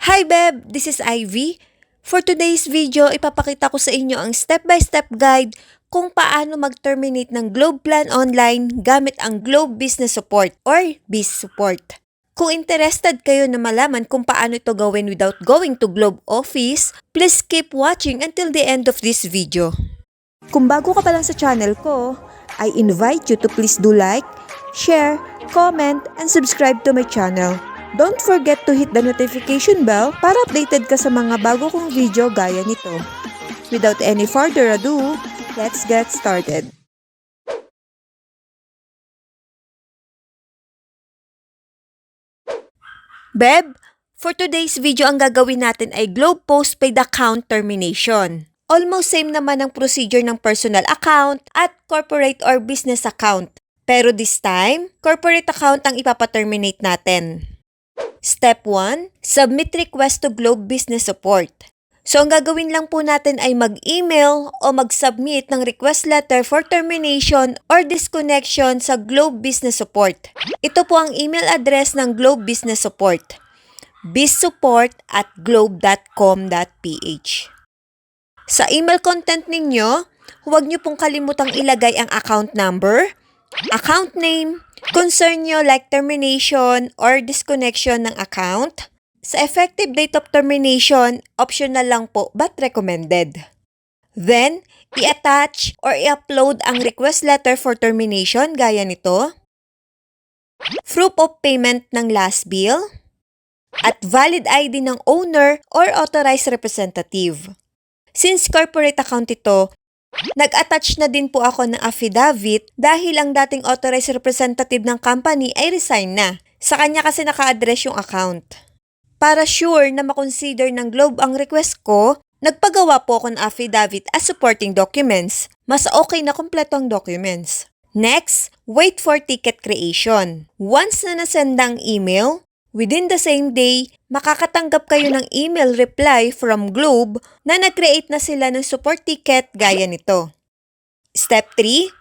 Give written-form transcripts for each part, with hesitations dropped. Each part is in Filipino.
Hi Beb! This is Ivy. For today's video, ipapakita ko sa inyo ang step-by-step guide kung paano mag-terminate ng Globe Plan Online gamit ang Globe Business Support or BIS Support. Kung interested kayo na malaman kung paano ito gawin without going to Globe office, please keep watching until the end of this video. Kung bago ka pa lang sa channel ko, I invite you to please do like, share, comment, and subscribe to my channel. Don't forget to hit the notification bell para updated ka sa mga bago kong video gaya nito. Without any further ado, let's get started. Beb, for today's video ang gagawin natin ay Globe Postpaid Account Termination. Almost same naman ang procedure ng personal account at corporate or business account. Pero this time, corporate account ang ipapaterminate natin. Step 1, submit request to Globe Business Support. So ang gagawin lang po natin ay mag-email o mag-submit ng request letter for termination or disconnection sa Globe Business Support. Ito po ang email address ng Globe Business Support, bizsupport@globe.com.ph. Sa email content ninyo, huwag niyo pong kalimutang ilagay ang account number, account name, concern nyo like termination or disconnection ng account. Sa effective date of termination, optional lang po but recommended. Then, i-attach or i-upload ang request letter for termination gaya nito, proof of payment ng last bill, at valid ID ng owner or authorized representative. Since corporate account ito, nag-attach na din po ako ng affidavit dahil ang dating authorized representative ng company ay resign na. Sa kanya kasi naka-address yung account. Para sure na makonsider ng Globe ang request ko, nagpagawa po ako ng affidavit as supporting documents. Mas okay na kompleto ang documents. Next, wait for ticket creation. Once na nasend ang email, within the same day, makakatanggap kayo ng email reply from Globe na nag-create na sila ng support ticket gaya nito. Step 3,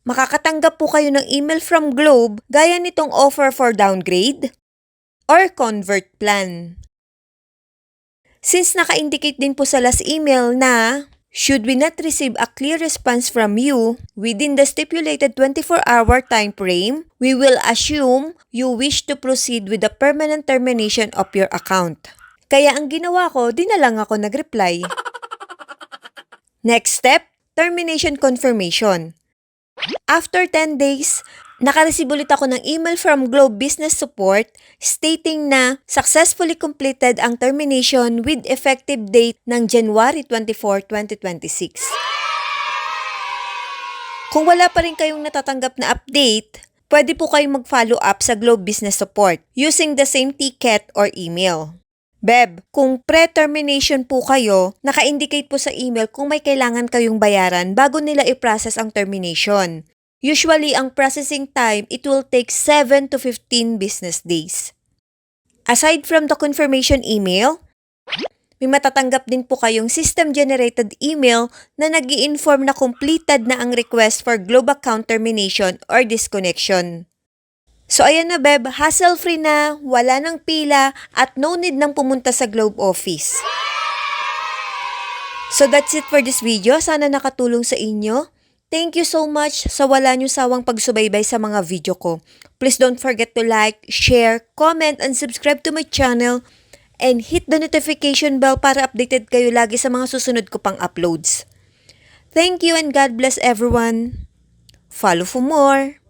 makakatanggap po kayo ng email from Globe gaya nitong offer for downgrade or convert plan. Since naka-indicate din po sa last email na should we not receive a clear response from you within the stipulated 24-hour time frame, we will assume you wish to proceed with the permanent termination of your account. Kaya ang ginawa ko, di na lang ako nag-reply. Next step, termination confirmation. After 10 days, nakareceive ulit ako ng email from Globe Business Support stating na successfully completed ang termination with effective date ng January 24, 2026. Kung wala pa rin kayong natatanggap na update, pwede po kayong mag-follow up sa Globe Business Support using the same ticket or email. Beb, kung pre-termination po kayo, naka-indicate po sa email kung may kailangan kayong bayaran bago nila i-process ang termination. Usually, ang processing time, it will take 7 to 15 business days. Aside from the confirmation email, may matatanggap din po kayong system-generated email na nag-i-inform na completed na ang request for Globe account termination or disconnection. So ayan na Beb, hassle-free na, wala nang pila, at no need nang pumunta sa Globe office. So that's it for this video. Sana nakatulong sa inyo. Thank you so much sa wala nyo sawang pagsubaybay sa mga video ko. Please don't forget to like, share, comment, and subscribe to my channel. And hit the notification bell para updated kayo lagi sa mga susunod ko pang uploads. Thank you and God bless everyone. Follow for more.